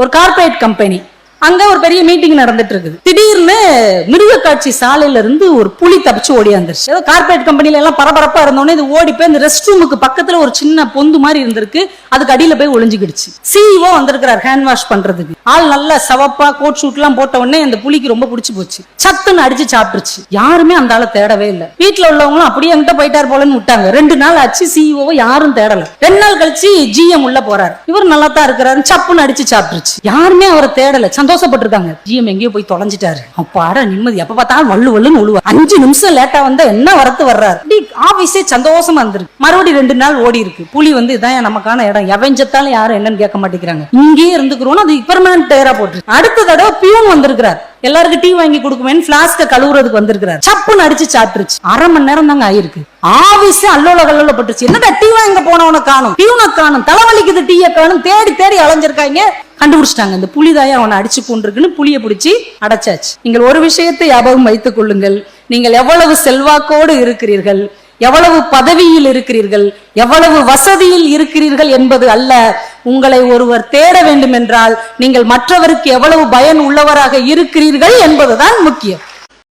ஒரு corporate company. அங்க ஒரு பெரிய மீட்டிங் நடந்துட்டு இருக்குது. திடீர்னு மிருக காட்சி சாலையில இருந்து ஒரு புலி தப்பிச்சு ஓடியாந்துருச்சு. ஏதோ கார்பரேட் கம்பெனில எல்லாம் பரபரப்பா இருந்தோடனே இது ஓடி போய் இந்த ரெஸ்ட் ரூமுக்கு பக்கத்துல ஒரு சின்ன பொந்து மாதிரி இருந்திருக்கு, அதுக்கு அடியில போய் ஒளிஞ்சுக்கிடுச்சு. சிஇஓ வந்திருக்கிறார் ஹேண்ட் வாஷ் பண்றதுக்கு. ஆள் நல்லா சவப்பா கோட் ஷூட் எல்லாம் போட்ட உடனே அந்த புலிக்கு ரொம்ப பிடிச்சு போச்சு. சத்துன்னு அடிச்சு சாப்பிட்டுருச்சு. யாருமே அந்த ஆளை தேடவே இல்லை. வீட்டுல உள்ளவங்களும் அப்படியே என்கிட்ட போயிட்டார் போலன்னு விட்டாங்க. 2 நாள் ஆச்சு, சிஇஓவை யாரும் தேடல. 2 நாள் கழிச்சு ஜிஎம் உள்ள போறாரு. இவர் நல்லா தான் இருக்கிறாரு, சப்புன்னு அடிச்சு சாப்பிட்டுருச்சு. யாருமே அவரை தேடல, சந்தோஷப்பட்டிருக்காங்க. ஜிஎம் எங்கேயோ போய் தொலைஞ்சிட்டாரு. அப்பாடா நிம்மதி. எப்ப பார்த்தாலும் வள்ளு வள்ளுன்னு உழுவ. 5 நிமிஷம் லேட்டா வந்தா என்ன வரத்து வர்றாரு. ஆபீஸே சந்தோஷமா இருந்திருக்கு. மறுபடியும் 2 நாள் ஓடி இருக்கு. புலி வந்து இதான் நமக்கான இடம், எவஞ்சத்தாலும் யாரும் என்னன்னு கேட்க மாட்டேங்கிறாங்க, இங்கேயே இருந்துக்கிறோம். அது பெர்மனன்ட் டேரா போட்டு. அடுத்த தடவை பியூன் வந்திருக்கிறார். எல்லாருக்கும் டீ வாங்கி கொடுக்குமேன்னு பிளாஸ்க கழுவுறதுக்கு வந்திருக்கிறார். சப்புன்னு அடிச்சு சாப்பிட்டுருச்சு. 1/2 மணி நேரம் தாங்க ஆயிருக்கு. ஆபீஸ் அல்லோல கல்லோல பட்டுச்சு. என்னடா டீ வாங்க போனவனை காணும், பியூனை காணும், தலைவலிக்குது, டீயை காணும், தேடி தேடி அலைஞ்சிருக்காங்க. கண்டுபிடிச்சிட்டாங்க, இந்த புலிதாயா அவனை அடிச்சு கொண்டிருக்குன்னு புலியை பிடிச்சி அடைச்சாச்சு. நீங்கள் ஒரு விஷயத்தை ஞாபகம் வைத்துக் கொள்ளுங்கள். நீங்கள் எவ்வளவு செல்வாக்கோடு இருக்கிறீர்கள், எவ்வளவு பதவியில் இருக்கிறீர்கள், எவ்வளவு வசதியில் இருக்கிறீர்கள் என்பது அல்ல. உங்களை ஒருவர் தேட வேண்டும் என்றால் நீங்கள் மற்றவருக்கு எவ்வளவு பயன் உள்ளவராக இருக்கிறீர்கள் என்பதுதான் முக்கியம்.